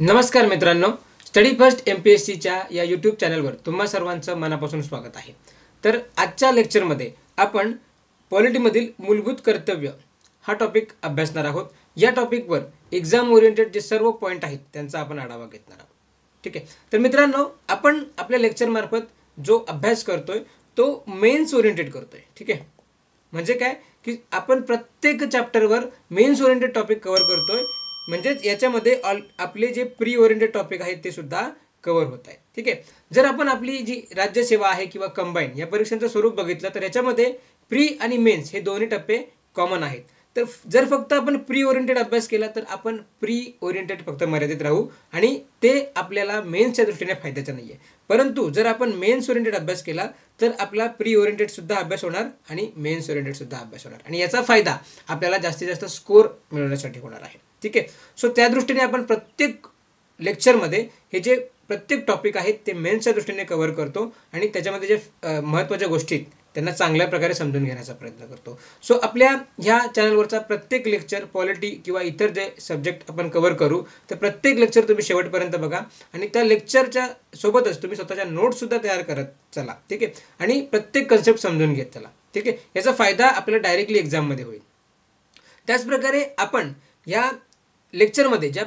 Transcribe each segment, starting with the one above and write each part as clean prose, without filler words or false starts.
नमस्कार मित्रांनो, study first MPSCच्या या यूट्यूब चॅनलवर तुम्हा सर्वांचं मनापासून स्वागत आहे। तर आजच्या लेक्चरमध्ये आपण पॉलिटीमधील मूलभूत कर्तव्य हा टॉपिक अभ्यासणार आहोत। या टॉपिकवर एक्झाम ओरिएंटेड जे सर्व पॉइंट आहेत त्यांचा आपण आढावा घेणार आहोत। ठीक आहे, तर मित्रांनो आपण आपल्या लेक्चर मार्फत जो अभ्यास करतोय तो मेन्स ओरिएंटेड करतोय। ठीक आहे, म्हणजे काय की आपण प्रत्येक चॅप्टरवर मेन्स ओरिएंटेड टॉपिक कव्हर करतोय, म्हणजेच याच्यामध्ये आपले जे प्री ओरिएंटेड टॉपिक आहेत ते सुद्धा कव्हर होत आहेत। ठीक आहे, जर आपण आपली जी राज्यसेवा आहे किंवा कंबाईन या परीक्षांचं स्वरूप बघितलं तर याच्यामध्ये प्री आणि मेन्स हे दोन्ही टप्पे कॉमन आहेत। तर जर फक्त आपण प्री ओरिएंटेड अभ्यास केला तर आपण प्री ओरिएंटेड फक्त मर्यादित राहू आणि ते आपल्याला मेन्सच्या दृष्टीने फायद्याचं नाहीये। परंतु जर आपण मेन्स ओरिएंटेड अभ्यास केला तर आपला प्री ओरिएंटेड सुद्धा अभ्यास होणार आणि मेन्स ओरिएंटेड सुद्धा अभ्यास होणार आणि याचा फायदा आपल्याला जास्तीत जास्त स्कोर मिळवण्यासाठी होणार आहे। ठीक आहे, सो त्या दृष्टीने आपण प्रत्येक लेक्चरमध्ये हे जे प्रत्येक टॉपिक आहेत ते मेन्सच्या दृष्टीने कव्हर करतो आणि त्याच्यामध्ये जे महत्त्वाच्या गोष्टी आहेत त्यांना चांगल्या प्रकारे समजून घेण्याचा प्रयत्न करतो। सो आपल्या ह्या चॅनलवरचा प्रत्येक लेक्चर पॉलिटी किंवा इतर जे सब्जेक्ट आपण कव्हर करू तर प्रत्येक लेक्चर तुम्ही शेवटपर्यंत बघा आणि त्या लेक्चरच्या सोबतच तुम्ही स्वतःच्या नोट्ससुद्धा तयार करत चला। ठीक आहे, आणि प्रत्येक कन्सेप्ट समजून घेत चला। ठीक आहे, याचा फायदा आपल्याला डायरेक्टली एक्झाममध्ये होईल। त्याचप्रकारे आपण या लेक्चरमध्ये ज्या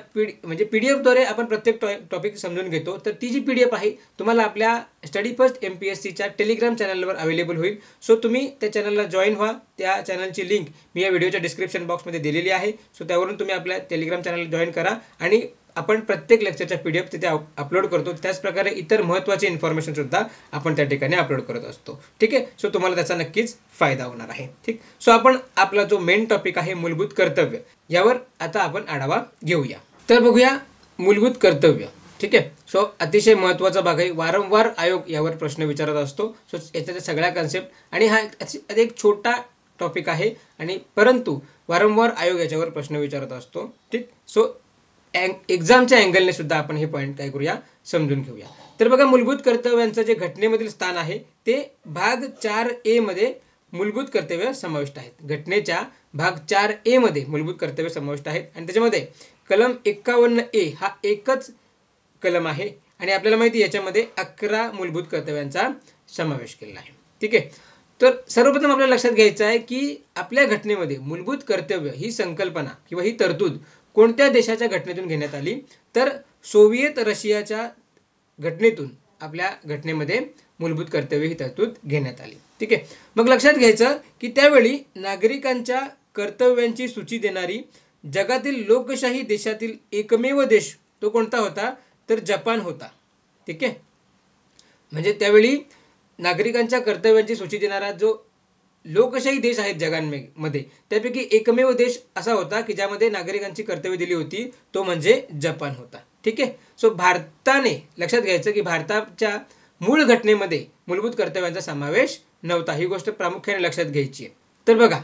PDF द्वारे आपण प्रत्येक टॉपिक समजून घेतो, तर ती जी PDF आहे तुम्हाला आपल्या स्टडी फर्स्ट MPSCच्या टेलिग्राम चॅनलवर अवेलेबल होईल। सो तुम्ही त्या चॅनलला जॉईन व्हा। त्या चॅनलची लिंक मी या व्हिडिओच्या डिस्क्रिप्शन बॉक्समध्ये दिलेली आहे। सो त्यावरून तुम्ही आपल्या टेलिग्राम चॅनलला जॉईन करा आणि आपण प्रत्येक लेक्चरच्या PDF तिथे अपलोड करतो। त्याचप्रकारे इतर महत्त्वाची इन्फॉर्मेशन सुद्धा आपण त्या ठिकाणी अपलोड करत असतो। ठीक आहे, सो तुम्हाला त्याचा नक्कीच फायदा होणार आहे। ठीक, सो आपण आपला जो मेन टॉपिक आहे मूलभूत कर्तव्य यावर आता आपण आढावा घेऊया। तर बघूया मूलभूत कर्तव्य। ठीक आहे, सो अतिशय महत्त्वाचा भाग आहे। वारंवार आयोग यावर प्रश्न विचारत असतो। सो याच्या सगळ्या कन्सेप्ट आणि हा एक छोटा टॉपिक आहे आणि परंतु वारंवार आयोग याच्यावर प्रश्न विचारत असतो। ठीक, सो एक्झामच्या अँगलने सुद्धा आपण हे पॉईंट काय करूया समजून घेऊया। तर बघा, मूलभूत कर्तव्यांचं जे घटनेमधील स्थान आहे ते भाग 4A मध्ये मूलभूत कर्तव्य समाविष्ट आहेत। घटनेच्या भाग 4A मध्ये मूलभूत कर्तव्य समाविष्ट आहेत आणि त्याच्यामध्ये कलम 51A हा एकच कलम आहे आणि आपल्याला माहिती आहे याच्यामध्ये 11 मूलभूत कर्तव्यांचा समावेश केलेला आहे। ठीक आहे, तर सर्वप्रथम आपल्याला लक्षात घ्यायचं आहे की आपल्या घटनेमध्ये मूलभूत कर्तव्य ही संकल्पना किंवा ही तरतूद कोणत्या देशाच्या घटनेतून घेण्यात आली, तर सोव्हिएत रशियाच्या घटनेतून आपल्या घटनेमध्ये मूलभूत कर्तव्य ही तरतूद घेण्यात आली। ठीक आहे, मग लक्षात घ्यायचं की त्यावेळी नागरिकांच्या कर्तव्यांची सूची देणारी जगातील लोकशाही देशातील एकमेव देश तो कोणता होता, तर जपान होता। ठीक आहे, म्हणजे त्यावेळी नागरिकांच्या कर्तव्यांची सूची देणारा जो लोकशाही देश आहेत जगांमध्ये त्यापैकी एकमेव देश असा होता की ज्यामध्ये नागरिकांची कर्तव्य दिली होती, तो म्हणजे जपान होता। ठीक आहे, सो भारताने लक्षात घ्यायचं की भारताच्या मूळ घटनेमध्ये मूलभूत कर्तव्यांचा समावेश नव्हता। ही गोष्ट प्रामुख्याने लक्षात घ्यायची आहे। तर बघा,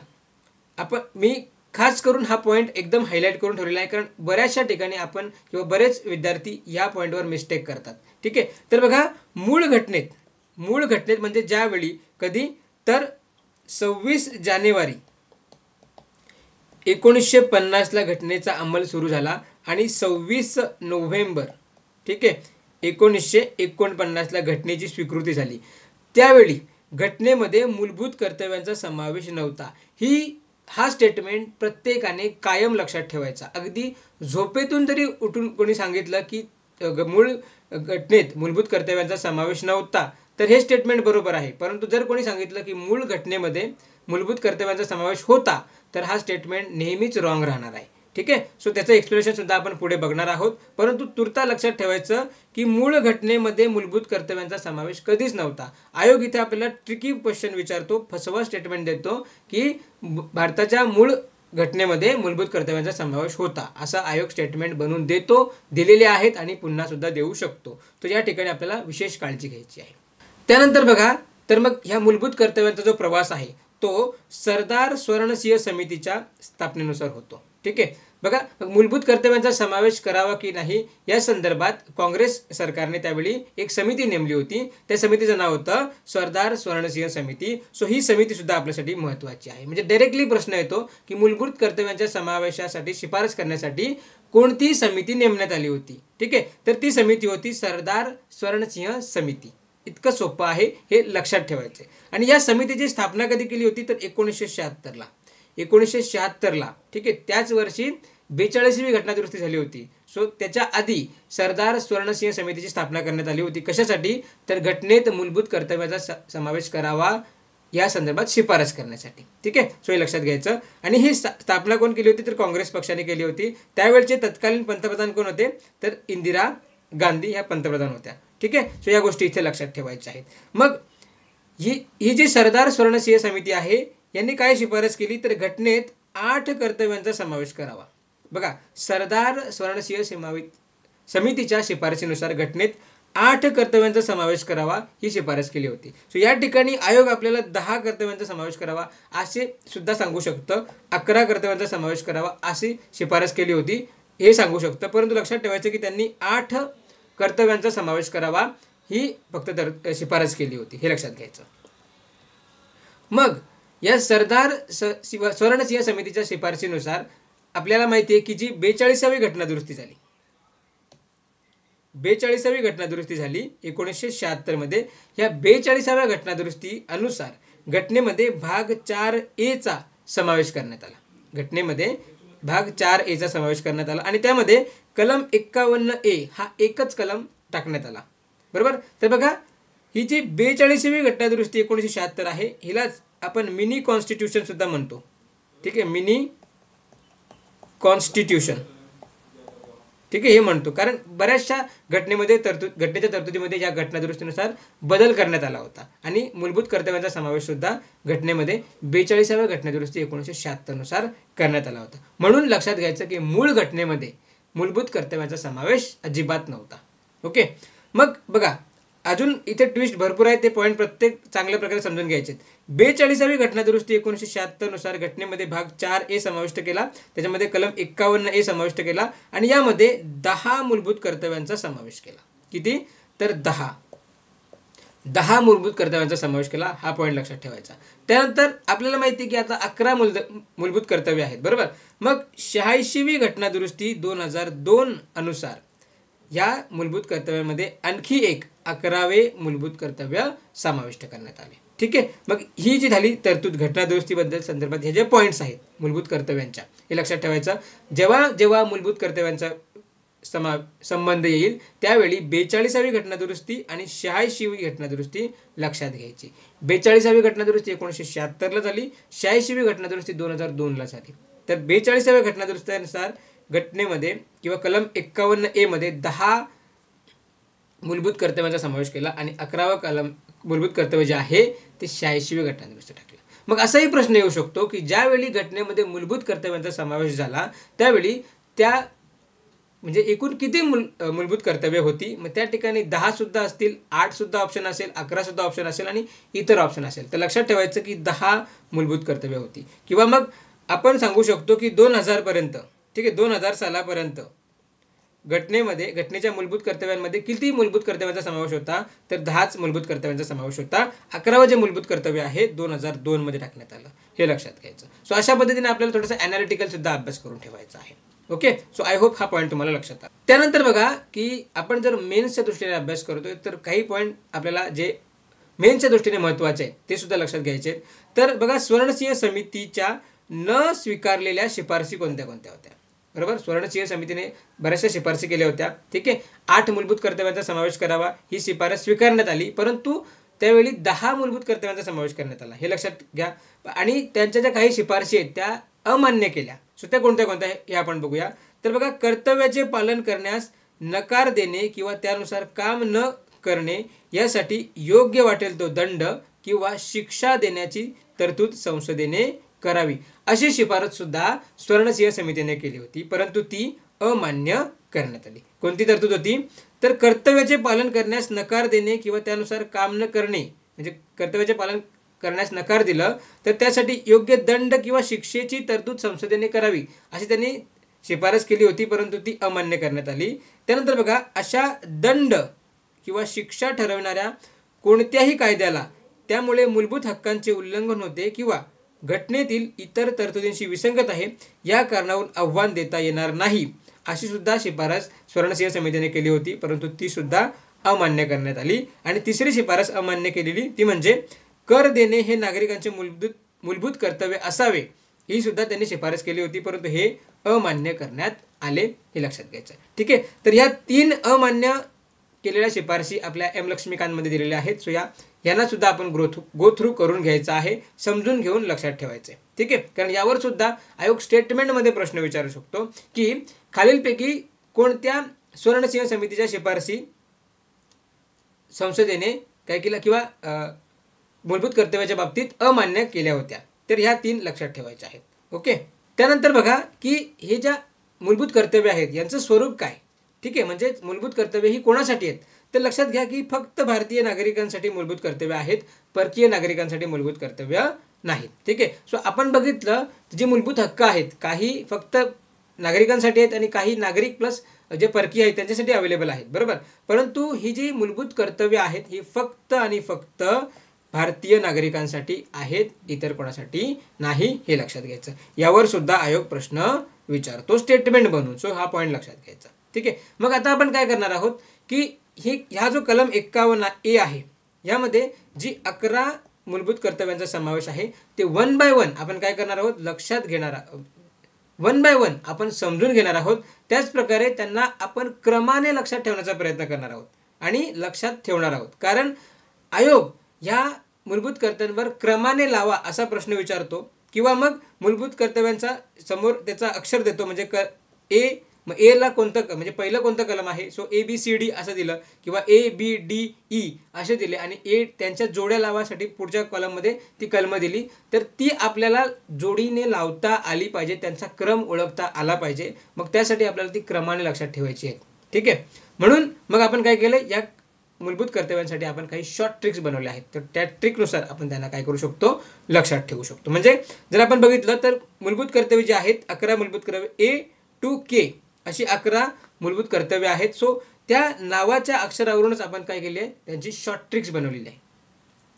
मी खास करून हा पॉईंट एकदम हायलाईट करून ठेवलेला आहे, कारण बऱ्याचशा ठिकाणी आपण किंवा बरेच विद्यार्थी या पॉईंटवर मिस्टेक करतात। ठीक आहे, तर बघा, मूळ घटनेत म्हणजे ज्यावेळी कधी, तर 26 जानेवारी 1950 ला घटनेचा अंमल सुरू झाला आणि 26 नोव्हेंबर ठीक आहे 1949 ला घटनेची स्वीकृती झाली। त्यावेळी घटनेमध्ये मूलभूत कर्तव्यांचा समावेश नव्हता। हा स्टेटमेंट प्रत्येकाने कायम लक्षात ठेवायचा। अगदी झोपेतून जरी उठून कोणी सांगितलं की मूळ घटनेत मूलभूत कर्तव्यांचा समावेश नव्हता तर हे स्टेटमेंट बरोबर आहे, परंतु जर कोणी सांगितलं की मूळ घटनेमध्ये मूलभूत कर्तव्यांचा समावेश होता तर हा स्टेटमेंट नेहमीच रॉंग राहणार आहे। ठीक आहे, सो त्याचं एक्सप्लेनेशन सुद्धा आपण पुढे बघणार आहोत, परंतु तुर्ता लक्षात ठेवायचं की मूळ घटनेमध्ये मूलभूत कर्तव्यांचा समावेश कधीच नव्हता। आयोग इथे आपल्याला ट्रिकी क्वेश्चन विचारतो, फसवा स्टेटमेंट देतो की भारताच्या मूळ घटनेमध्ये मूलभूत कर्तव्यांचा समावेश होता, असा आयोग स्टेटमेंट बनवून देतो, दिलेले आहेत आणि पुन्हा सुद्धा देऊ शकतो। तर या ठिकाणी आपल्याला विशेष काळजी घ्यायची आहे। त्यानंतर बघा, तर मग ह्या मूलभूत कर्तव्यांचा जो प्रवास आहे तो सरदार स्वर्णसिंह समितीच्या स्थापनेनुसार होतो। ठीक आहे. बघा, मूलभूत कर्तव्यांचा समावेश करावा की नाही या संदर्भात काँग्रेस सरकारने त्यावेळी एक समिती नेमली होती. त्या समितीचं नाव होतं सरदार स्वर्णसिंह समिती. सो ही समिती सुद्धा आपल्यासाठी महत्त्वाची आहे. म्हणजे डायरेक्टली प्रश्न येतो की मूलभूत कर्तव्यांच्या समावेशासाठी शिफारस करण्यासाठी कोणती समिती नेमण्यात आली होती. ठीक आहे, तर ती समिती होती सरदार स्वर्णसिंह समिती. इतकं सोपं आहे, हे लक्षात ठेवायचं. आणि या समितीची स्थापना कधी केली होती तर 1976ला. 1976ला, ठीक आहे. त्याच वर्षी 42वी घटनादुरुस्ती झाली होती. सो त्याच्या आधी सरदार स्वर्णसिंह समितीची स्थापना करण्यात आली होती. कशासाठी तर घटनेत मूलभूत कर्तव्याचा समावेश करावा या संदर्भात शिफारस करण्यासाठी. ठीक आहे, सो हे लक्षात घ्यायचं. आणि ही स्थापना कोण केली होती तर काँग्रेस पक्षाने केली होती. त्यावेळचे तत्कालीन पंतप्रधान कोण होते तर इंदिरा गांधी ह्या पंतप्रधान होत्या. ठीक आहे, सो या गोष्टी इथे लक्षात ठेवायच्या आहेत. मग ही जी सरदार स्वर्णसिंह समिती आहे यांनी काय शिफारस केली तर घटनेत 8 कर्तव्यांचा समावेश करावा. बघा, सरदार स्वर्णसिंह समितीच्या शिफारसीनुसार घटनेत 8 कर्तव्यांचा समावेश करावा ही शिफारस केली होती. सो या ठिकाणी आयोग आपल्याला 10 कर्तव्यांचा समावेश करावा असे सुद्धा सांगू शकतं, 11 कर्तव्यांचा समावेश करावा अशी शिफारस केली होती हे सांगू शकतं. परंतु लक्षात ठेवायचं की त्यांनी 8 कर्तव्यांचा समावेश करावा ही फक्त शिफारस केली होती, हे लक्षात घ्यायचं. मग या सरदार स्वर्णसिंह समितीच्या शिफारसीनुसार आपल्याला माहिती आहे की जी 42वी घटनादुरुस्ती झाली, 42वी घटनादुरुस्ती झाली 1976 मध्ये. या 42व्या घटनादुरुस्ती अनुसार घटनेमध्ये भाग 4A चा समावेश करण्यात आला. घटनेमध्ये भाग 4A चा समावेश करण्यात आला आणि त्यामध्ये कलम 51A हा एकच कलम टाकण्यात आला. बरोबर. तर बघा, ही जी 42वी घटनादुरुस्ती 1976 आहे हिलाच आपण मिनी कॉन्स्टिट्यूशन सुद्धा म्हणतो. ठीक आहे, मिनी कॉन्स्टिट्यूशन. ठीक आहे, हे म्हणतो कारण बऱ्याचशा घटनेच्या तरतुदीमध्ये या घटनादुरुस्तीनुसार बदल करण्यात आला होता आणि मूलभूत कर्तव्यांचा समावेश सुद्धा घटनेमध्ये 42व्या घटनादुरुस्ती 1976 नुसार करण्यात आला होता. म्हणून लक्षात घ्यायचं की मूळ घटनेमध्ये मूलभूत कर्तव्यांचा समावेश अजिबात नव्हता. ओके. मग बघा, अजून इथे ट्विस्ट भरपूर आहे, ते पॉईंट प्रत्येक चांगल्या प्रकारे समजून घ्यायचे. 42वी घटनादुरुस्ती 1976 नुसार घटनेमध्ये भाग 4A समाविष्ट केला, त्याच्यामध्ये कलम 51A समाविष्ट केला आणि यामध्ये 10 मूलभूत कर्तव्यांचा समावेश केला. किती तर 10 मूलभूत कर्तव्यांचा समावेश केला. हा पॉईंट लक्षात ठेवायचा. त्यानंतर आपल्याला माहिती आहे की आता 11 मूलभूत कर्तव्य आहेत. बरोबर. मग 86वी घटनादुरुस्ती 2002 अनुसार या मूलभूत कर्तव्यामध्ये आणखी एक 11वे मूलभूत कर्तव्य समाविष्ट करण्यात आले. ठीक आहे. मग ही जी झाली तरतूद घटनादुरुस्तीबद्दल संदर्भात हे जे पॉईंट्स आहेत मूलभूत कर्तव्यांच्या, हे लक्षात ठेवायचं. जेव्हा मूलभूत कर्तव्यांचा संबंध येईल त्यावेळी 42वी घटनादुरुस्ती आणि 86वी घटनादुरुस्ती लक्षात घ्यायची. 42वी घटनादुरुस्ती 1976ला झाली, 86वी घटनादुरुस्ती 2002ला झाली. तर 42व्या घटनादुरुस्तीनुसार घटनेमध्ये किंवा कलम 51A मध्ये 10 मूलभूत कर्तव्यांचा समावेश केला आणि 11वा कलम मूलभूत कर्तव्य जे आहे ते 86वी घटनादुरुस्ती टाकलं. मग असाही प्रश्न येऊ शकतो की ज्यावेळी घटनेमध्ये मूलभूत कर्तव्यांचा समावेश झाला त्यावेळी त्या म्हणजे एकूण किती मूलभूत कर्तव्य होती. मग त्या ठिकाणी 10 सुद्धा असतील, 8 सुद्धा ऑप्शन असेल, 11 सुद्धा ऑप्शन असेल आणि इतर ऑप्शन असेल. तर लक्षात ठेवायचं की 10 मूलभूत कर्तव्य होती. किंवा मग आपण सांगू शकतो की 2000 पर्यंत, ठीक आहे, 2000 सालापर्यंत घटनेच्या मूलभूत कर्तव्यांमध्ये किती मूलभूत कर्तव्यांचा समावेश होता तर 10च मूलभूत कर्तव्यांचा समावेश होता. 11वं जे मूलभूत कर्तव्य आहे 2002 मध्ये टाकण्यात आलं, हे लक्षात घ्यायचं. सो अशा पद्धतीने आपल्याला थोडंसं ॲनालिटिकल सुद्धा अभ्यास करून ठेवायचा आहे. ओके. सो आय होप हा पॉईंट तुम्हाला लक्षात आला. त्यानंतर बघा की आपण जर मेन्सच्या दृष्टीने अभ्यास करतोय तर काही पॉईंट आपल्याला जे मेन्सच्या दृष्टीने महत्त्वाचे आहेत ते सुद्धा लक्षात घ्यायचे. तर बघा, स्वर्णसिंह समितीच्या न स्वीकारलेल्या शिफारसी कोणत्या कोणत्या होत्या. बरोबर. स्वर्णसिंह समितीने बऱ्याचशा शिफारसी केल्या होत्या. ठीक आहे. 8 मूलभूत कर्तव्यांचा समावेश करावा ही शिफारस स्वीकारण्यात आली, परंतु त्यावेळी 10 मूलभूत कर्तव्यांचा समावेश करण्यात आला, हे लक्षात घ्या. आणि त्यांच्या ज्या काही शिफारशी आहेत त्या अमान्य केल्या. सो त्या कोणत्या कोणत्या हे आपण बघूया. तर बघा, कर्तव्याचे पालन करण्यास नकार देणे किंवा त्यानुसार काम न करणे यासाठी योग्य वाटेल तो दंड किंवा शिक्षा देण्याची तरतूद संसदेने करावी, अशी शिफारस सुद्धा स्वर्णसिंह समितीने केली होती, परंतु ती अमान्य करण्यात आली. कोणती तरतूद होती तर कर्तव्याचे पालन करण्यास नकार देणे किंवा त्यानुसार काम न करणे, म्हणजे कर्तव्याचे पालन करण्यास नकार दिलं तर त्यासाठी योग्य दंड किंवा शिक्षेची तरतूद संसदेने करावी अशी त्यांनी शिफारस केली होती, परंतु ती अमान्य करण्यात आली. त्यानंतर बघा, अशा दंड किंवा शिक्षा ठरवणाऱ्या कोणत्याही कायद्याला त्यामुळे मूलभूत हक्कांचे उल्लंघन होते किंवा घटनेतील इतर तरतुदींशी विसंगत आहे या कारणावरून आव्हान देता येणार नाही अशी सुद्धा शिफारस सुवर्णसिंह समितीने केली होती, परंतु ती सुद्धा अमान्य करण्यात आली. आणि तिसरी शिफारस अमान्य केलेली ती म्हणजे कर देणे हे नागरिकांचे मूलभूत कर्तव्य असावे, ही सुद्धा त्यांनी शिफारस केली होती, परंतु हे अमान्य करण्यात आले, हे लक्षात घ्यायचं. ठीक आहे, तर ह्या 3 अमान्य केलेल्या शिफारशी आपल्या एम लक्ष्मीकांतमध्ये दिलेल्या आहेत. सो यांना सुद्धा आपण गो थ्रू करून घ्यायचं आहे, समजून घेऊन लक्षात ठेवायचं आहे. ठीक आहे, कारण यावर सुद्धा आयोग स्टेटमेंटमध्ये प्रश्न विचारू शकतो की खालीलपैकी कोणत्या सुवर्णसिंह समितीच्या शिफारशी संसदेने काय केलं किंवा मूलभूत कर्तव्याच्या बाबतीत अमान्य केल्या होत्या. तर ह्या 3 लक्षात ठेवायच्या आहेत. ओके, त्यानंतर बघा की हे ज्या मूलभूत कर्तव्य आहेत यांचं स्वरूप काय. ठीक आहे, म्हणजे मूलभूत कर्तव्य ही कोणासाठी आहेत, तर लक्षात घ्या की फक्त भारतीय नागरिकांसाठी मूलभूत कर्तव्य आहेत, परकीय नागरिकांसाठी मूलभूत कर्तव्य नाहीत. ठीक आहे, सो आपण बघितलं जे मूलभूत हक्क आहेत काही फक्त नागरिकांसाठी आहेत आणि काही नागरिक प्लस जे परकीय आहेत त्यांच्यासाठी अवेलेबल आहेत, बरोबर. परंतु ही जी मूलभूत कर्तव्य आहेत ही फक्त आणि फक्त भारतीय नागरिकांसाठी आहेत, इतर कोणासाठी नाही, हे लक्षात घ्यायचं. यावर सुद्धा आयोग प्रश्न विचारतो स्टेटमेंट बनवून. सो हा पॉईंट लक्षात घ्यायचा. ठीक आहे, मग आता आपण काय करणार आहोत की ह्या जो कलम 51A आहे यामध्ये जी 11 मूलभूत कर्तव्यांचा समावेश आहे ते 1 by 1 आपण काय करणार आहोत, लक्षात घेणार आहोत. 1 by 1 आपण समजून घेणार आहोत. त्याच प्रकारे त्यांना आपण क्रमाने लक्षात ठेवण्याचा प्रयत्न करणार आहोत आणि लक्षात ठेवणार आहोत, कारण आयोग ह्या मूलभूत कर्तव्यांवर क्रमाने लावा असा प्रश्न विचारतो किंवा मग मूलभूत कर्तव्यांचा समोर त्याचा अक्षर देतो, म्हणजे मग एला कोणतं म्हणजे पहिलं कोणतं कलम आहे, सो ABCD असं दिलं किंवा ABDE असे दिले आणि ए त्यांच्या जोड्या लावासाठी पुढच्या कॉलममध्ये ती कलमं दिली, तर ती आपल्याला जोडीने लावता आली पाहिजे, त्यांचा क्रम ओळखता आला पाहिजे. मग त्यासाठी आपल्याला ती क्रमाने लक्षात ठेवायची आहे. ठीक आहे, म्हणून मग आपण काय केलं, या मूलभूत कर्तव्यांसाठी आपण काही शॉर्ट ट्रिक्स बनवले आहेत, तर त्या ट्रिकनुसार आपण त्यांना काय करू शकतो, लक्षात ठेवू शकतो. म्हणजे जर आपण बघितलं तर मूलभूत कर्तव्य जे आहेत 11 मूलभूत कर्तव्य A to K अशी 11 मूलभूत कर्तव्य आहेत. सो त्या नावाच्या अक्षरावरूनच आपण काय केले, त्यांची शॉर्ट ट्रिक्स बनवलेली आहे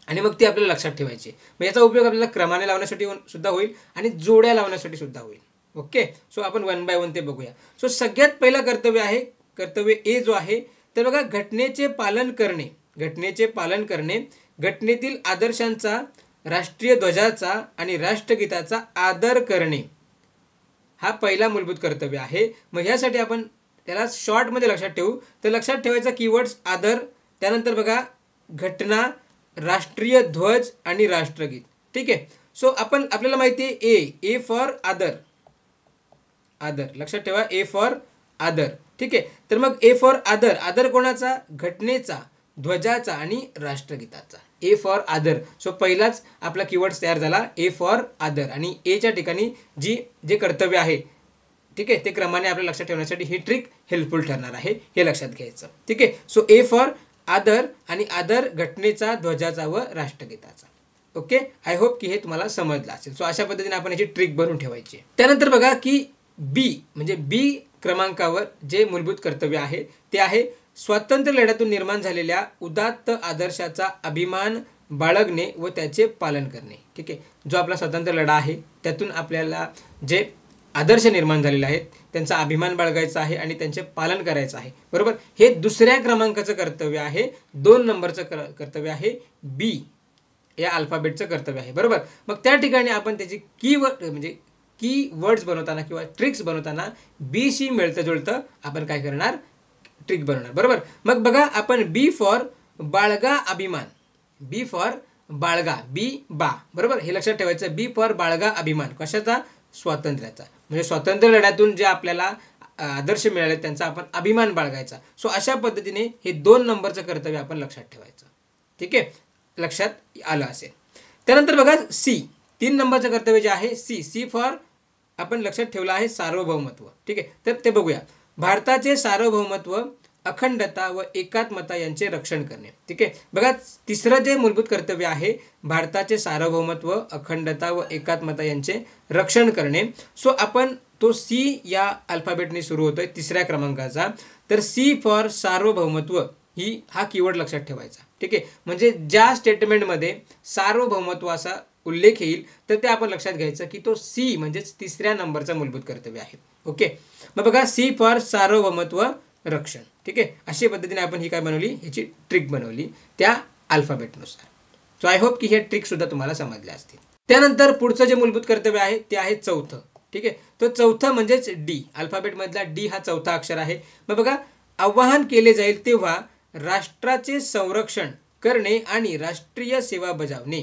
आणि मग ती आपल्याला लक्षात ठेवायची. मग याचा उपयोग आपल्याला क्रमाने लावण्यासाठी सुद्धा होईल आणि जोड्या लावण्यासाठी सुद्धा होईल. ओके, सो आपण 1 by 1 ते बघूया. सो सगळ्यात पहिलं कर्तव्य आहे कर्तव्य A जो आहे, तर बघा घटनेचे पालन करणे. घटनेचे पालन करणे, घटनेतील आदर्शांचा, राष्ट्रीय ध्वजाचा आणि राष्ट्रगीताचा आदर करणे हा पहिला मूलभूत कर्तव्य आहे. मग ह्यासाठी आपण त्याला शॉर्टमध्ये लक्षात ठेवू. तर लक्षात ठेवायचा कीवर्ड्स आदर, त्यानंतर बघा घटना, राष्ट्रीय ध्वज आणि राष्ट्रगीत. ठीक आहे, सो आपल्याला माहिती आहे ए फॉर आदर, आदर लक्षात ठेवा, ए फॉर आदर. ठीक आहे, तर मग ए फॉर आदर, आदर कोणाचा, घटनेचा, ध्वजाचा आणि राष्ट्रगीताचा. ए फॉर आदर. सो पहिलाच आपला कीवर्ड तयार झाला, ए फॉर आदर. आणि एच्या ठिकाणी जे कर्तव्य आहे, ठीक आहे, ते क्रमाने आपल्या लक्षात ठेवण्यासाठी ही ट्रिक हेल्पफुल ठरणार आहे, हे लक्षात घ्यायचं. ठीक आहे, सो ए फॉर आदर आणि आदर घटनेचा, ध्वजाचा व राष्ट्रगीताचा. ओके, आय होप की हे तुम्हाला समजलं असेल. सो अशा पद्धतीने आपण याची ट्रिक बनवून ठेवायची. त्यानंतर बघा की बी म्हणजे बी क्रमांकावर जे मूलभूत कर्तव्य आहे ते आहे स्वातंत्र्य लढ्यातून निर्माण झालेल्या उदात्त आदर्शाचा अभिमान बाळगणे व त्याचे पालन करणे. ठीक आहे, जो आपला स्वातंत्र्य लढा आहे त्यातून आपल्याला जे आदर्श निर्माण झालेले आहेत त्यांचा अभिमान बाळगायचा आहे आणि त्यांचे पालन करायचं आहे, बरोबर. हे दुसऱ्या क्रमांकाचं कर्तव्य आहे, 2 नंबरचं कर्तव्य आहे, बी या अल्फाबेटचं कर्तव्य आहे, बरोबर. मग त्या ठिकाणी आपण त्याची की वर्ड्स बनवताना किंवा ट्रिक्स बनवताना बी शी मिळतं जुळतं आपण काय करणार, ट्रिक बनवणार, बरोबर. मग बघा आपण बी फॉर बाळगा अभिमान, बी फॉर बाळगा, बी बा, बरोबर. हे लक्षात ठेवायचं, बी फॉर बाळगा अभिमान कशाचा, स्वातंत्र्याचा. म्हणजे स्वातंत्र्य लढ्यातून जे आपल्याला आदर्श मिळाले त्यांचा आपण अभिमान बाळगायचा. सो अशा पद्धतीने हे 2 नंबरचं कर्तव्य आपण लक्षात ठेवायचं. ठीक आहे, लक्षात आलं असेल. त्यानंतर बघा सी, 3 नंबरचं कर्तव्य जे आहे सी फॉर आपण लक्षात ठेवलं आहे सार्वभौमत्व. ठीक आहे, तर ते बघूया. भारताचे सार्वभौमत्व अखंडता व एकात्मता यांचे रक्षण करणे. ठीक आहे, बघा तिसरं जे मूलभूत कर्तव्य आहे भारताचे सार्वभौमत्व, अखंडता व एकात्मता यांचे रक्षण करणे. सो आपण तो सी या अल्फाबेटने सुरू होतोय तिसऱ्या क्रमांकाचा. तर सी फॉर सार्वभौमत्व हा कीवर्ड लक्षात ठेवायचा. ठीक आहे, म्हणजे ज्या स्टेटमेंटमध्ये सार्वभौमत्व असा उल्लेख येईल तर ते आपण लक्षात घ्यायचं की तो सी म्हणजेच तिसऱ्या नंबरचा मूलभूत कर्तव्य आहे. ओके, मग बघा सी फॉर सार्वभौमत्व रक्षण. ठीक आहे, अशा पद्धतीने आपण ही काय बनवली, ह्याची ट्रिक बनवली त्या अल्फाबेटनुसार. सो आय होप की हे ट्रिक सुद्धा तुम्हाला समजल्या असतील. त्यानंतर पुढचं जे मूलभूत कर्तव्य आहे ते आहे चौथं. ठीक आहे, तो चौथं म्हणजेच डी. अल्फाबेटमधला डी हा चौथा अक्षर आहे. मग बघा, आवाहन केले जाईल तेव्हा राष्ट्राचे संरक्षण करणे आणि राष्ट्रीय सेवा बजावणे.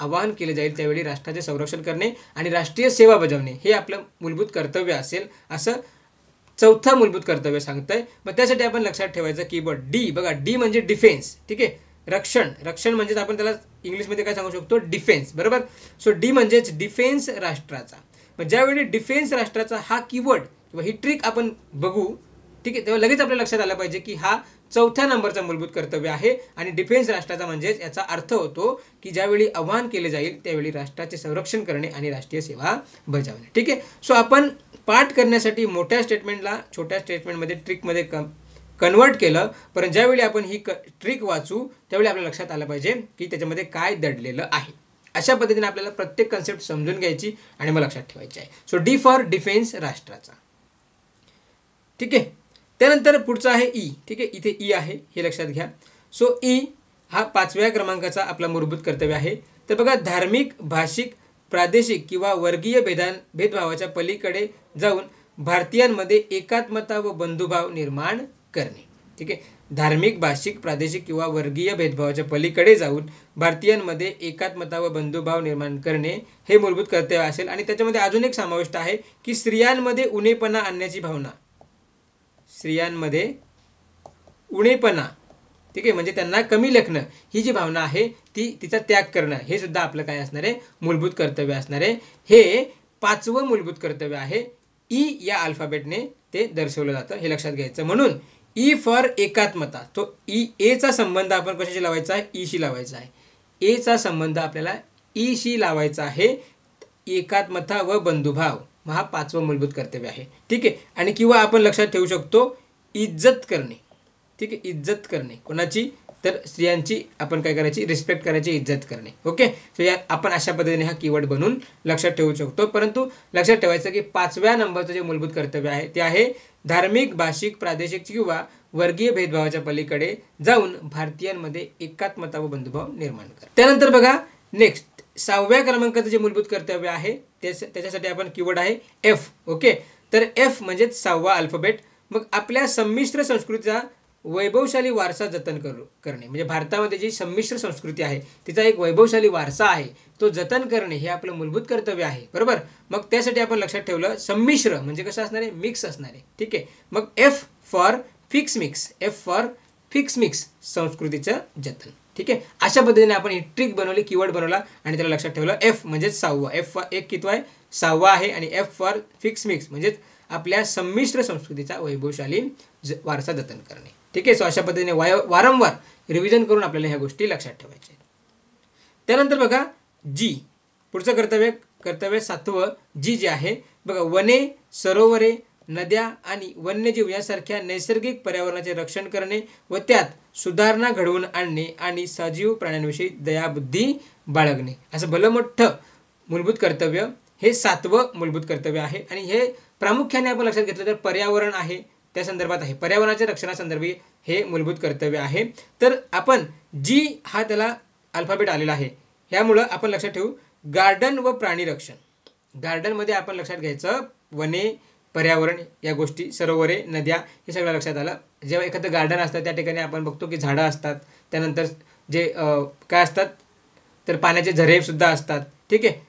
आवाहन केले जाईल त्यावेळी राष्ट्राचे संरक्षण करणे आणि राष्ट्रीय सेवा बजावणे हे आपलं मूलभूत कर्तव्य असेल असं चौथं मूलभूत कर्तव्य सांगतंय. मग त्यासाठी आपण लक्षात ठेवायचं कीवर्ड डी. बघा, डी म्हणजे डिफेन्स. ठीक आहे, रक्षण. रक्षण म्हणजेच आपण त्याला इंग्लिशमध्ये काय सांगू शकतो, डिफेन्स. बरोबर. सो डी म्हणजेच डिफेन्स राष्ट्राचा. मग ज्यावेळी डिफेन्स राष्ट्राचा हा कीवर्ड किंवा ही ट्रिक आपण बघू, ठीक आहे, तेव्हा लगेच आपल्या लक्षात आलं पाहिजे की हा चौथ्या नंबरचा मूलभूत कर्तव्य आहे. आणि डिफेन्स राष्ट्राचा म्हणजेच याचा अर्थ होतो की ज्यावेळी आवाहन केले जाईल त्यावेळी राष्ट्राचे संरक्षण करणे आणि राष्ट्रीय सेवा बजावणे. ठीक आहे, सो आपण पाठ करण्यासाठी मोठ्या स्टेटमेंटला छोट्या स्टेटमेंटमध्ये ट्रिकमध्ये कन्वर्ट केलं. पण ज्यावेळी आपण ही ट्रिक वाचू त्यावेळी आपल्या लक्षात आलं पाहिजे की त्याच्यामध्ये काय दडलेलं आहे. अशा पद्धतीने आपल्याला प्रत्येक कन्सेप्ट समजून घ्यायची आणि मग लक्षात ठेवायची आहे. सो डी फॉर डिफेन्स राष्ट्राचा. ठीक आहे, त्यानंतर पुढचं आहे ई. ठीक आहे, इथे ई आहे हे लक्षात घ्या. सो ई हा 5व्या क्रमांकाचा आपला मूलभूत कर्तव्य आहे. तर बघा, धार्मिक, भाषिक, प्रादेशिक किंवा वर्गीय भेदभावाच्या पलीकडे जाऊन भारतीयांमध्ये एकात्मता व बंधुभाव निर्माण करणे. ठीक आहे, धार्मिक, भाषिक, प्रादेशिक किंवा वर्गीय भेदभावाच्या पलीकडे जाऊन भारतीयांमध्ये एकात्मता व बंधुभाव निर्माण करणे हे मूलभूत कर्तव्य असेल. आणि त्याच्यामध्ये अजून एक समाविष्ट आहे की स्त्रियांमध्ये उणेपणा आणण्याची भावना. स्त्रियांमध्ये उणेपणा, ठीक आहे, म्हणजे त्यांना कमी लेखणं ही जी भावना आहे तिचा त्याग करणं हे सुद्धा आपलं काय असणार आहे, मूलभूत कर्तव्य असणार आहे. हे 5वं मूलभूत कर्तव्य आहे. ई या अल्फाबेटने ते दर्शवलं जातं हे लक्षात घ्यायचं. म्हणून ई फॉर एकात्मता. तो ई एचा संबंध आपण कशाशी लावायचा आहे, ईशी लावायचा आहे. एचा संबंध आपल्याला ईशी लावायचा आहे. एकात्मता व बंधुभाव हा 5वं मूलभूत कर्तव्य आहे. ठीक आहे, आणि किंवा आपण लक्षात ठेवू शकतो इज्जत करणे. ठीक आहे, इज्जत करणे कोणाची, तर स्त्रियांची आपण काय करायची, रिस्पेक्ट करायची, इज्जत करणे. ओके, सो या आपण अशा पद्धतीने हा कीवर्ड बनवून लक्षात ठेवू शकतो. परंतु लक्षात ठेवायचं की 5व्या नंबरचं जे मूलभूत कर्तव्य आहे ते आहे धार्मिक, भाषिक, प्रादेशिक किंवा वर्गीय भेदभावाच्या पलीकडे जाऊन भारतीयांमध्ये एकात्मता व बंधुभाव निर्माण करा. त्यानंतर बघा, नेक्स्ट 6व्या क्रमांकाचं जे मूलभूत कर्तव्य आहे त्याच्यासाठी आपण कीवर्ड आहे एफ. ओके, तर एफ म्हणजेच 6वा अल्फाबेट. मग आपल्या संमिश्र संस्कृतीचा वैभवशाली वारसा जतन करणे. म्हणजे भारतामध्ये जी संमिश्र संस्कृती आहे तिचा एक वैभवशाली वारसा आहे तो जतन करणे हे आपलं मूलभूत कर्तव्य आहे. बरोबर. मग त्यासाठी आपण लक्षात ठेवलं संमिश्र म्हणजे कसं असणार आहे, मिक्स असणार आहे. ठीक आहे, मग F for fix mix. F for fix mix, संस्कृतीचं जतन. ठीक आहे, अशा पद्धतीने आपण ही ट्रिक बनवली, कीवर्ड बनवला आणि त्याला लक्षात ठेवलं. एफ म्हणजेच 6वा. एफ एक कितवा आहे, 6वा आहे. आणि एफ फॉर फिक्स मिक्स म्हणजेच आपल्या संमिश्र संस्कृतीचा वैभवशाली वारसा जतन करणे. ठीक आहे, सो अशा पद्धतीने वारंवार रिव्हिजन करून आपल्याला ह्या गोष्टी लक्षात ठेवायच्या. त्यानंतर बघा जी, पुढचं कर्तव्य 7वं जी जे आहे बघा, वने, सरोवरे, नद्या आणि वन्यजीव यासारख्या नैसर्गिक पर्यावरणाचे रक्षण करणे व त्यात सुधारणा घडवून आणणे आणि सजीव प्राण्यांविषयी दयाबुद्धी बाळगणे असं भलं मोठं मूलभूत कर्तव्य हे 7वं मूलभूत कर्तव्य आहे. आणि हे प्रामुख्याने आपण लक्षात घेतलं तर पर्यावरण आहे त्या संदर्भात आहे, पर्यावरणाच्या रक्षणासंदर्भी हे मूलभूत कर्तव्य आहे. तर आपण जी हा त्याला अल्फाबेट आलेला आहे ह्यामुळं आपण लक्षात ठेवू गार्डन व प्राणी रक्षण. गार्डनमध्ये आपण लक्षात घ्यायचं वने, पर्यावरण या गोष्टी, सरोवरे, नद्या हे सगळं लक्षात आलं. जेव्हा एखादं गार्डन असतं त्या ठिकाणी आपण बघतो की झाडं असतात, त्यानंतर जे काय असतात तर पाण्याचे झरेसुद्धा असतात. ठीक आहे,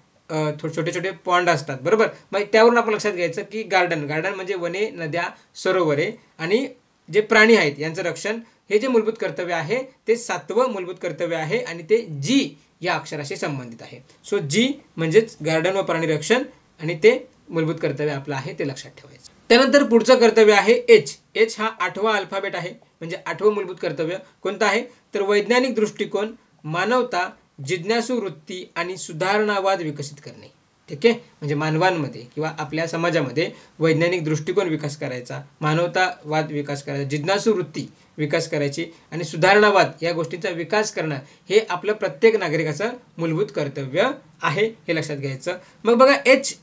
छोटे छोटे पॉन्ड असतात. बरोबर. मग त्यावरून आपण लक्षात घ्यायचं की गार्डन म्हणजे वने, नद्या, सरोवरे आणि जे प्राणी आहेत यांचं रक्षण हे जे मूलभूत कर्तव्य आहे ते 7वं मूलभूत कर्तव्य आहे आणि ते जी या अक्षराशी संबंधित आहे. सो जी म्हणजेच गार्डन व प्राणी रक्षण आणि ते मूलभूत कर्तव्य आपलं आहे ते लक्षात ठेवायचं. त्यानंतर पुढचं कर्तव्य आहे एच. एच हा 8वा अल्फाबेट आहे, म्हणजे 8वं मूलभूत कर्तव्य कोणतं आहे तर वैज्ञानिक दृष्टिकोन, मानवता, जिज्ञासू वृत्ती आणि सुधारणावाद विकसित करणे. ठीक आहे, म्हणजे मानवांमध्ये किंवा आपल्या समाजामध्ये वैज्ञानिक दृष्टिकोन विकास करायचा, मानवतावाद विकास करायचा, जिज्ञासू वृत्ती विकास करायची आणि सुधारणावाद या गोष्टींचा विकास करणं हे आपलं प्रत्येक नागरिकाचं मूलभूत कर्तव्य आहे, हे लक्षात घ्यायचं. मग बघा एच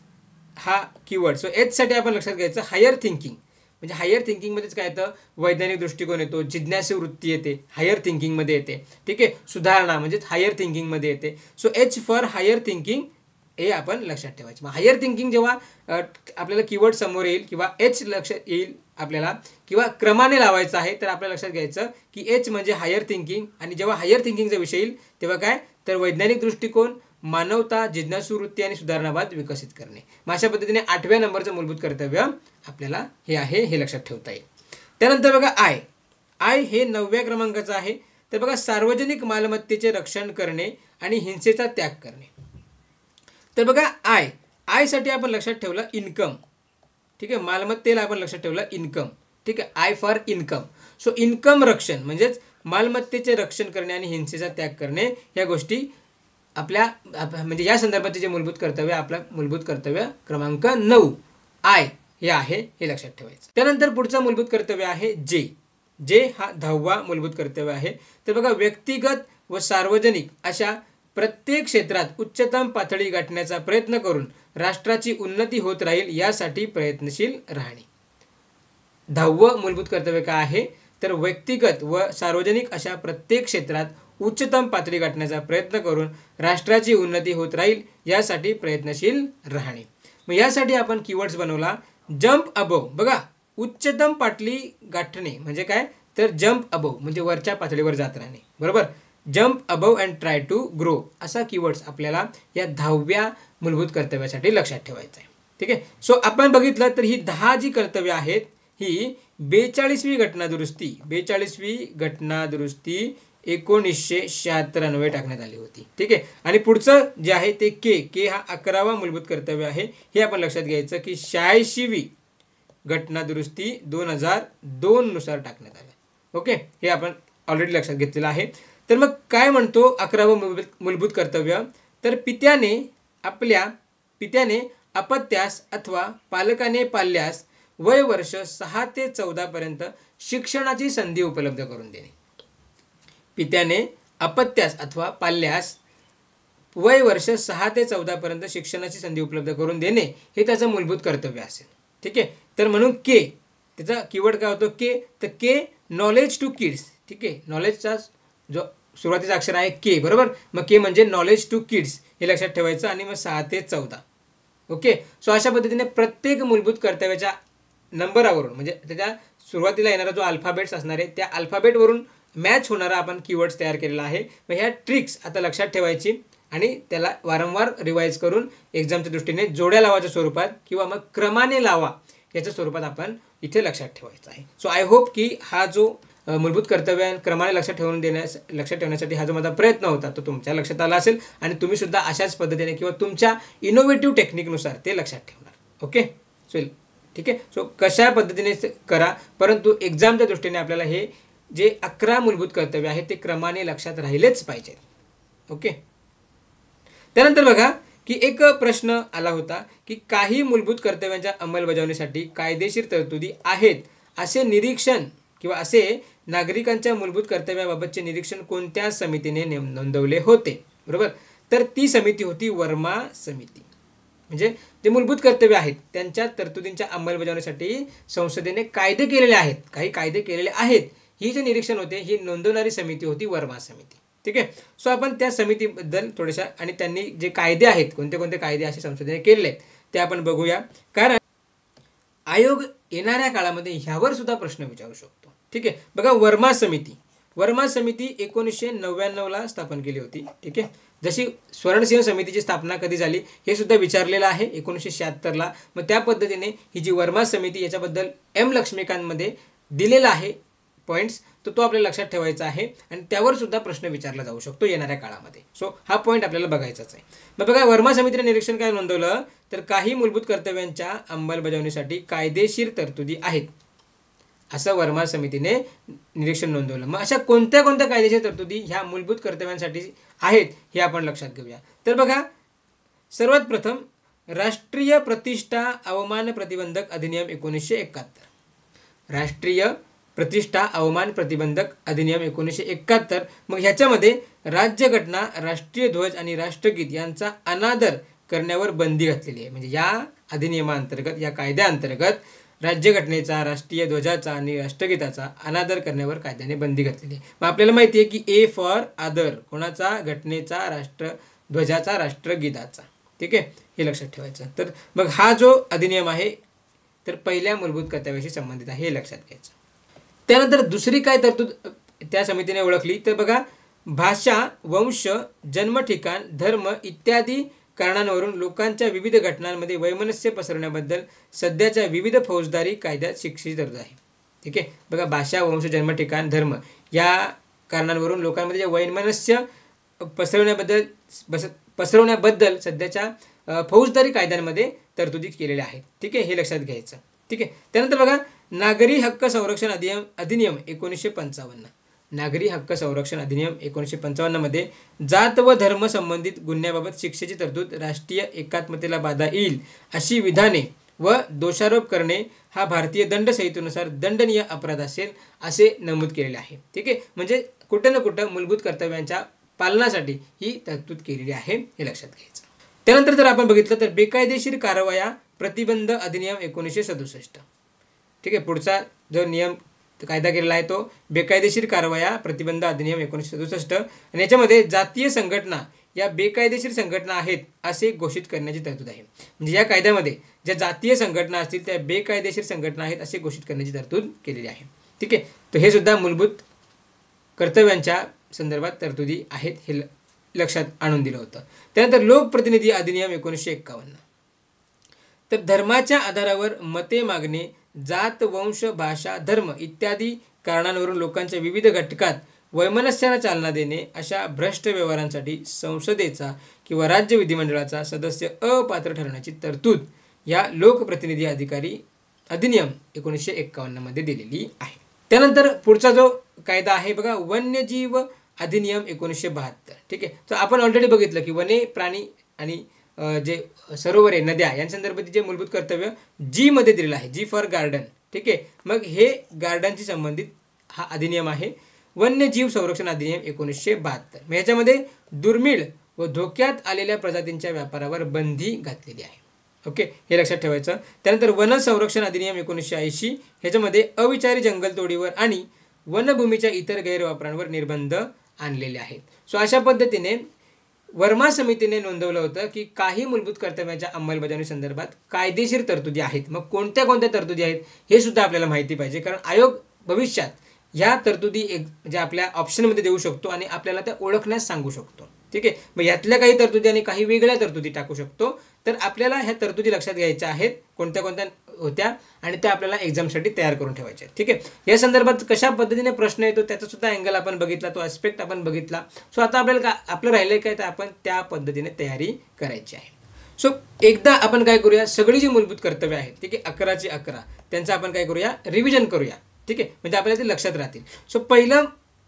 हा कीवर्ड. सो एच साठी आपण लक्षात घ्यायचं हायर थिंकिंग. म्हणजे हायर थिंकिंगमध्येच काय येतं, वैज्ञानिक दृष्टिकोन येतो, जिज्ञासू वृत्ती येते, हायर थिंकिंगमध्ये येते. ठीक आहे, सुधारणा म्हणजेच हायर थिंकिंगमध्ये येते. So H for higher thinking हे आपण लक्षात ठेवायचं. मग हायर थिंकिंग जेव्हा आपल्याला कीवर्ड समोर येईल किंवा एच लक्षात येईल आपल्याला किंवा क्रमाने लावायचं आहे, तर आपल्याला लक्षात घ्यायचं की एच म्हणजे हायर थिंकिंग. आणि जेव्हा हायर थिंकिंगचा विषय येईल तेव्हा काय तर वैज्ञानिक दृष्टिकोन, मानवता, जिज्ञासू वृत्ती आणि सुधारणावाद विकसित करणे. मग अशा पद्धतीने 8व्या नंबरचं मूलभूत कर्तव्य आपल्याला हे आहे, हे लक्षात ठेवता येईल. त्यानंतर बघा आय. आय हे 9व्या क्रमांकाचं आहे. तर बघा सार्वजनिक मालमत्तेचे रक्षण करणे आणि हिंसेचा त्याग करणे. तर बघा आय. आय साठी आपण लक्षात ठेवलं इन्कम. ठीक आहे, मालमत्तेला आपण लक्षात ठेवलं इन्कम. ठीक आहे, I for income. So income रक्षण म्हणजेच मालमत्तेचे रक्षण करणे आणि हिंसेचा त्याग करणे या गोष्टी आपल्या म्हणजे या संदर्भाचे जे मूलभूत कर्तव्य आपलं मूलभूत कर्तव्य क्रमांक 9 आय हे आहे, हे लक्षात ठेवायचं. त्यानंतर पुढचं मूलभूत कर्तव्य आहे जे. जे हा 10वा मूलभूत कर्तव्य आहे. तर बघा व्यक्तिगत व सार्वजनिक अशा प्रत्येक क्षेत्रात उच्चतम पातळी गाठण्याचा प्रयत्न करून राष्ट्राची उन्नती होत राहील यासाठी प्रयत्नशील राहणे. 10वं मूलभूत कर्तव्य काय आहे तर व्यक्तिगत व सार्वजनिक अशा प्रत्येक क्षेत्रात उच्चतम पातळी गाठण्याचा प्रयत्न करून राष्ट्राची उन्नती होत राहील यासाठी प्रयत्नशील राहणे. मग यासाठी आपण कीवर्ड्स बनवला जम्प अबोव. बघा उच्चतम पातळी गाठणे म्हणजे काय तर जम्प अबोव म्हणजे वरच्या पातळीवर जात राहणे. बरोबर, jump above and try to grow असा कीवर्ड्स आपल्याला या 10व्या मूलभूत कर्तव्यासाठी लक्षात ठेवायचं आहे. ठीक आहे, सो आपण बघितलं तर ही 10 जी कर्तव्य आहेत ही 42वी घटना दुरुस्ती 42वी घटना दुरुस्ती 1976 अन्वये टाकण्यात आली होती. ठीक आहे, आणि पुढचं जे आहे ते के. के हा 11वा मूलभूत कर्तव्य आहे. हे आपण लक्षात घ्यायचं की 86वी घटना दुरुस्ती 2002 नुसार टाकण्यात आलं. ओके, हे आपण ऑलरेडी लक्षात घेतलेलं आहे. तर मग काय म्हणतो 11वं मूलभूत कर्तव्य तर पित्याने अपत्यास अथवा पालकाने पाल्यास वय वर्ष 6 ते 14 पर्यंत शिक्षणाची संधी उपलब्ध करून देणे. पित्याने अपत्यास अथवा पाल्यास वय वर्ष 6 ते 14 पर्यंत शिक्षणाची संधी उपलब्ध करून देणे हे त्याचं मूलभूत कर्तव्य असेल. ठीक आहे, तर म्हणून के त्याचा कीवर्ड काय होतो के. तर के नॉलेज टू किड्स. ठीक आहे, नॉलेजचा जो सुरुवातीचा अक्षर आहे के. बरोबर, मग के म्हणजे नॉलेज टू किड्स हे लक्षात ठेवायचं आणि मग 6 ते 14. ओके, सो अशा पद्धतीने प्रत्येक मूलभूत कर्तव्याच्या नंबरावरून म्हणजे त्याच्या सुरुवातीला येणारा जो अल्फाबेट्स असणार आहे त्या अल्फाबेटवरून मॅच होणारा आपण कीवर्ड्स तयार केलेला आहे. मग ह्या ट्रिक्स आता लक्षात ठेवायची आणि त्याला वारंवार रिवाईज करून एक्झामच्या दृष्टीने जोड्या लावाच्या स्वरूपात किंवा मग क्रमाने लावा याच्या स्वरूपात आपण इथे लक्षात ठेवायचं आहे. सो आय होप की हा जो मूलभूत कर्तव्य क्रमाने लक्षात ठेवण्यासाठी हा जो माझा प्रयत्न होता तो तुमच्या लक्षात आला असेल आणि तुम्ही सुद्धा अशाच पद्धतीने किंवा तुमच्या इनोव्हेटिव्ह टेक्निकनुसार ते लक्षात ठेवणार. ओके, सो ठीक आहे, सो कशा पद्धतीने करा परंतु एक्झामच्या दृष्टीने आपल्याला हे जे 11 मूलभूत कर्तव्य आहेत ते क्रमाने लक्षात राहिलेच पाहिजेत. ओके, त्यानंतर बघा की एक प्रश्न आला होता की काही मूलभूत कर्तव्यांच्या अंमलबजावणीसाठी कायदेशीर तरतुदी आहेत असे निरीक्षण किंवा असे नागरिकांच्या मूलभूत कर्तव्याबाबतचे निरीक्षण कोणत्या समितीने नोंदवले होते. बरोबर, तर ती समिती होती वर्मा समिती. म्हणजे जे मूलभूत कर्तव्य आहेत त्यांच्या तरतुदींच्या अंमलबजावणीसाठी संसदेने कायदे केलेले आहेत, काही कायदे केलेले आहेत. ही जे निरीक्षण होते ही नोंदवणारी समिती होती वर्मा समिती. ठीक आहे, सो आपण त्या समितीबद्दल थोड्याशा आणि त्यांनी जे कायदे आहेत कोणते कोणते कायदे असे संसदेने केलेले आहेत ते आपण बघूया. कारण आयोग येणाऱ्या काळामध्ये ह्यावर सुद्धा प्रश्न विचारू शकतो. ठीक आहे, बघा वर्मा समिती 1999ला स्थापन केली होती. ठीक आहे, जशी स्वर्णसिंह समितीची स्थापना कधी झाली हे सुद्धा विचारलेलं आहे 1976ला. मग त्या पद्धतीने ही जी वर्मा समिती याच्याबद्दल एम लक्ष्मीकांतमध्ये दिलेलं आहे पॉईंट्स, तो आपल्याला लक्षात ठेवायचा आहे आणि त्यावर सुद्धा प्रश्न विचारला जाऊ शकतो येणाऱ्या काळामध्ये. सो हा पॉईंट आपल्याला बघायचाच आहे. मग बघा, वर्मा समितीने निरीक्षण काय नोंदवलं, तर काही मूलभूत कर्तव्यांच्या अंमलबजावणीसाठी कायदेशीर तरतुदी आहेत, असं वर्मा समितीने निरीक्षण नोंदवलं. मग अशा कोणत्या कोणत्या कायदेशीर तरतुदी ह्या मूलभूत कर्तव्यांसाठी आहेत हे आपण लक्षात घेऊया. तर बघा, सर्वात प्रथम राष्ट्रीय प्रतिष्ठा अवमान प्रतिबंधक अधिनियम 1971. राष्ट्रीय प्रतिष्ठा अवमान प्रतिबंधक अधिनियम 1971. मग ह्याच्यामध्ये राज्यघटना, राष्ट्रीय ध्वज आणि राष्ट्रगीत यांचा अनादर करण्यावर बंदी घातलेली आहे. म्हणजे या अधिनियमाअंतर्गत, या कायद्याअंतर्गत राज्यघटनेचा, राष्ट्रीय ध्वजाचा आणि राष्ट्रगीताचा अनादर करण्यावर कायद्याने बंदी घातलेली आहे. मग आपल्याला माहिती आहे की ए फॉर आदर, कोणाचा? घटनेचा, राष्ट्रध्वजाचा, राष्ट्रगीताचा. ठीक आहे, हे लक्षात ठेवायचं. तर मग हा जो अधिनियम आहे तर पहिल्या मूलभूत कर्तव्याशी संबंधित आहे, हे लक्षात घ्यायचं. त्यानंतर दुसरी काय तरतूद त्या समितीने ओळखली, तर बघा, भाषा, वंश, जन्म ठिकाण, धर्म इत्यादी कारणांवरून लोकांच्या विविध घटनांमध्ये वैमनस्य पसरवण्याबद्दल सध्याच्या विविध फौजदारी कायद्यात शिक्षेची तरतूद आहे. ठीक आहे, बघा, भाषा, वंश, जन्म ठिकाण, धर्म या कारणांवरून लोकांमध्ये जे वैमनस्य पसरवण्याबद्दल सध्याच्या फौजदारी कायद्यांमध्ये तरतुदी केलेल्या आहेत. ठीक आहे, हे लक्षात घ्यायचं. ठीक आहे, त्यानंतर बघा, नागरी हक्क संरक्षण अधिनियम 1955. नागरी हक्क संरक्षण अधिनियम 1955 मध्ये जात व धर्म संबंधित गुन्ह्याबाबत शिक्षेची तरतूद, राष्ट्रीय एकात्मतेला बाधा येईल अशी विधाने व दोषारोप करणे हा भारतीय दंड संहितेनुसार दंडनीय अपराध असेल असे नमूद केलेले आहे. ठीक आहे, म्हणजे कुठं ना कुठं मूलभूत कर्तव्यांच्या पालनासाठी ही तरतूद केलेली आहे, हे लक्षात घ्यायचं. त्यानंतर जर आपण बघितलं तर बेकायदेशीर कारवाया प्रतिबंध अधिनियम 1967. ठीक आहे, पुढचा जो नियम कायदा केलेला आहे तो बेकायदेशीर कारवाया प्रतिबंध अधिनियम 1967 आणि याच्यामध्ये जातीय संघटना या बेकायदेशीर संघटना आहेत असे घोषित करण्याची तरतूद आहे. म्हणजे या कायद्यामध्ये ज्या जातीय संघटना असतील त्या बेकायदेशीर संघटना आहेत असे घोषित करण्याची तरतूद केलेली आहे. ठीक आहे, तर हे सुद्धा मूलभूत कर्तव्यांच्या संदर्भात तरतुदी आहेत, हे लक्षात आणून दिलं होतं. त्यानंतर लोकप्रतिनिधी अधिनियम 1951. तर धर्माच्या आधारावर मते मागणे, जात, वंश, भाषा, धर्म इत्यादी कारणांवरून लोकांच्या विविध घटकात वैमनस्याला चालना देणे अशा भ्रष्ट व्यवहारांसाठी संसदेचा किंवा राज्य विधिमंडळाचा सदस्य अपात्र ठरण्याची तरतूद या लोकप्रतिनिधी अधिनियम 1951 मध्ये दिलेली आहे. त्यानंतर पुढचा जो कायदा आहे बघा, वन्यजीव अधिनियम 1972. ठीक आहे, तर आपण ऑलरेडी बघितलं की वने, प्राणी आणि जे सरोवरे, नद्या यांसंदर्भात जे मूलभूत कर्तव्य जी मध्ये दिलेलं आहे, जी फॉर गार्डन. ठीक आहे, मग हे गार्डनशी संबंधित हा अधिनियम आहे, वन्यजीव संरक्षण अधिनियम 1972. मग याच्यामध्ये दुर्मिळ व धोक्यात आलेल्या प्रजातींच्या व्यापारावर बंदी घातलेली आहे. ओके, हे लक्षात ठेवायचं. त्यानंतर वन संरक्षण अधिनियम 1980. ह्याच्यामध्ये अविचारी जंगलतोडीवर आणि वनभूमीच्या इतर गैरवापरांवर निर्बंध आणलेले आहेत. सो अशा पद्धतीने वर्मा समितीने नोंदवलं होतं की काही मूलभूत कर्तव्यांच्या अंमलबजावणी संदर्भात कायदेशीर तरतुदी आहेत. मग कोणत्या कोणत्या तरतुदी आहेत हे सुद्धा आपल्याला माहिती पाहिजे, कारण आयोग भविष्यात ह्या तरतुदी म्हणजे आपल्या ऑप्शनमध्ये देऊ शकतो आणि आपल्याला त्या ओळखण्यास सांगू शकतो. ठीक आहे, मग यातल्या काही तरतुदी आणि काही वेगळ्या तरतुदी टाकू शकतो. तर आपल्याला ह्या तरतुदी लक्षात घ्यायच्या आहेत, कोणत्या कोणत्या होत्या आणि त्या आपल्याला एक्झामसाठी तयार करून ठेवायच्या आहेत. ठीक आहे, या संदर्भात कशा पद्धतीने प्रश्न येतो त्याचा सुद्धा अँगल आपण बघितला, तो ॲस्पेक्ट आपण बघितला. सो आता आपल्याला आपलं राहिलं काय, तर आपण त्या पद्धतीने तयारी करायची आहे. सो एकदा आपण काय करूया, सगळी जी मूलभूत कर्तव्य आहेत, ठीक आहे, 11ची 11 त्यांचं आपण काय करूया, रिव्हिजन करूया. ठीक आहे, म्हणजे आपल्याला ते लक्षात राहतील. सो पहिलं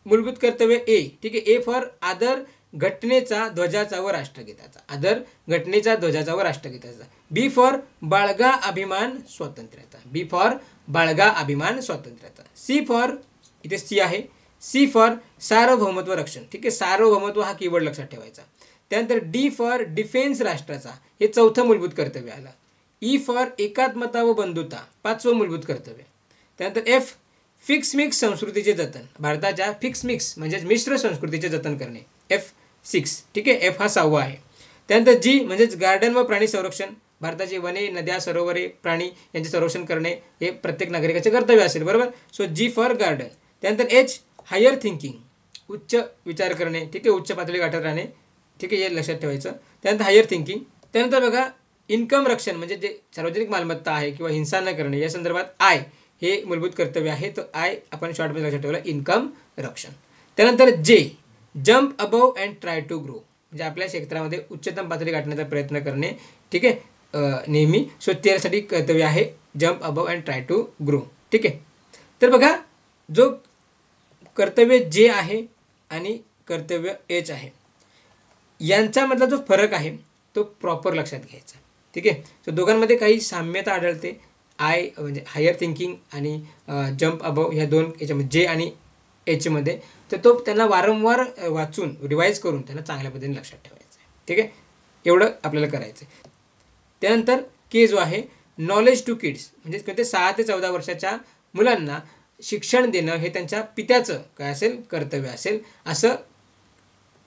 मूलभूत कर्तव्य ए. ठीक आहे, ए फॉर आदर घटनेचा, ध्वजाचा व राष्ट्रगीताचा. आदर घटनेचा, ध्वजाचा व राष्ट्रगीताचा. बी फॉर बाळगा अभिमान स्वातंत्र्याचा. बी फॉर बाळगा अभिमान स्वातंत्र्याचा. सी फॉर, इथे सी आहे, सी फॉर सार्वभौमत्व रक्षण. ठीक आहे, सार्वभौमत्व हा कीवर्ड लक्षात ठेवायचा. त्यानंतर डी फॉर डिफेन्स राष्ट्राचा, हे चौथं मूलभूत कर्तव्य आलं. ई फॉर एकात्मता व बंधुता, 5वं मूलभूत कर्तव्य. त्यानंतर एफ फिक्स मिक्स संस्कृतीचे जतन, भारताच्या फिक्स मिक्स म्हणजे मिश्र संस्कृतीचे जतन करणे, F6. ठीक आहे, एफ हा 6वा आहे. त्यानंतर जी म्हणजेच गार्डन व प्राणी संरक्षण, भारताची वने, नद्या, सरोवरे, प्राणी यांचे संरक्षण करणे हे प्रत्येक नागरिकाचे कर्तव्य असेल, बरोबर. So G for garden. त्यानंतर एच हायर थिंकिंग, उच्च विचार करणे. ठीक आहे, उच्च पातळी गाठत राहणे. ठीक आहे, हे लक्षात ठेवायचं. त्यानंतर हायर थिंकिंग. त्यानंतर बघा इन्कम रक्षण म्हणजे जे सार्वजनिक मालमत्ता आहे किंवा हिंसा न करणे या संदर्भात आय. हे मूलभूत कर्तव्य आहे. तर आय आपण शॉर्टमध्ये लक्षात ठेवलं, इन्कम रक्षण. त्यानंतर जे, jump above and try to grow, म्हणजे आपल्या क्षेत्रामध्ये उच्चतम पातळी गाठण्याचा प्रयत्न करणे. ठीक आहे, नेहमी. सो त्यासाठी कर्तव्य आहे jump above and try to grow. ठीक आहे. तर बघा, जो कर्तव्य जे आहे आणि कर्तव्य एच आहे, यांच्यामधला जो फरक आहे तो प्रॉपर लक्षात घ्यायचा. ठीक आहे. सो दोघांमध्ये काही साम्यता आढळते. आय म्हणजे हायर थिंकिंग आणि जम्प अबव ह्या दोन याच्यामध्ये जे आणि एचमध्ये, तर तो त्यांना वारंवार वाचून रिवाईज करून त्यांना चांगल्या पद्धतीने लक्षात ठेवायचं आहे. ठीक आहे, एवढं आपल्याला करायचं आहे. त्यानंतर के जो आहे, नॉलेज टू किड्स, म्हणजे 6 ते 14 वर्षाच्या मुलांना शिक्षण देणं हे त्यांच्या पित्याचं काय असेल, कर्तव्य असेल, असं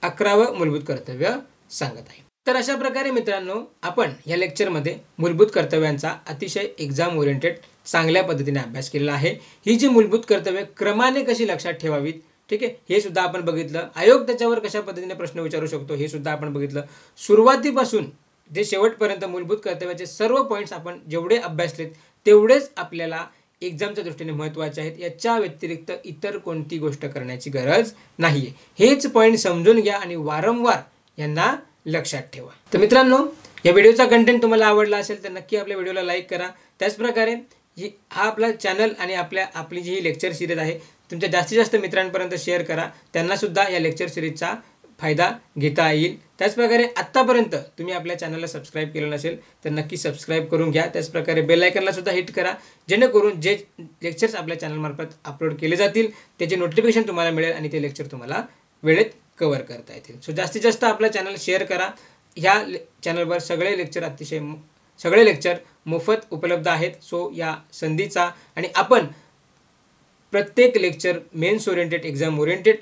11वं मूलभूत कर्तव्य सांगत आहे. तर अशा प्रकारे मित्रांनो, आपण या लेक्चरमध्ये मूलभूत कर्तव्यांचा अतिशय एक्झाम ओरिएंटेड चांगल्या पद्धतीने अभ्यास केलेला आहे. ही जी मूलभूत कर्तव्य क्रमाने कशी लक्षात ठेवावीत, ठीक आहे, हे सुद्धा आपण बघितलं. आयोग त्याच्यावर कशा पद्धतीने प्रश्न विचारू शकतो हे सुद्धा आपण बघितलं. सुरुवातीपासून जे शेवटपर्यंत मूलभूत कर्तव्याचे सर्व पॉईंट्स आपण जेवढे अभ्यासलेत तेवढेच आपल्याला एक्झामच्या दृष्टीने महत्त्वाचे आहेत. याच्या व्यतिरिक्त इतर कोणती गोष्ट करण्याची गरज नाही आहे. हेच पॉईंट समजून घ्या आणि वारंवार यांना लक्षात ठेवा. तर मित्रांनो, या व्हिडिओचा कंटेंट तुम्हाला आवडला असेल तर नक्की आपल्या व्हिडिओला लाईक करा. त्याचप्रकारे हा आपला चॅनल आणि आपली जी ही लेक्चर सिरीज आहे तुमच्या जास्तीत जास्त मित्रांपर्यंत शेअर करा. त्यांनासुद्धा या लेक्चर सिरीजचा फायदा घेता येईल. त्याचप्रकारे आत्तापर्यंत तुम्ही आपल्या चॅनलला सबस्क्राईब केलं नसेल तर नक्की सबस्क्राईब करून घ्या. त्याचप्रकारे बेल आयकनला सुद्धा हिट करा, जेणेकरून जे लेक्चर्स आपल्या चॅनलमार्फत अपलोड केले जातील त्याचे नोटिफिकेशन तुम्हाला मिळेल आणि ते लेक्चर तुम्हाला वेळेत कव्हर करता येतील. सो जास्तीत जास्त आपलं चॅनल शेअर करा. ह्या चॅनलवर सगळे लेक्चर मोफत उपलब्ध आहेत. सो या संधीचा, आणि आपण प्रत्येक lecture mains oriented, exam oriented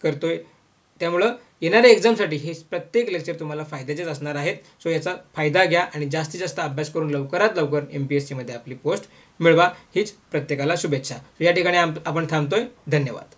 करतोय, त्यामुळं येणाऱ्या एक्झामसाठी हे प्रत्येक लेक्चर तुम्हाला फायद्याचेच असणार आहेत. सो याचा फायदा घ्या आणि जास्तीत जास्त अभ्यास करून लवकरात लवकर MPSCमध्ये आपली पोस्ट मिळवा. हीच प्रत्येकाला शुभेच्छा. या ठिकाणी आपण थांबतोय. धन्यवाद.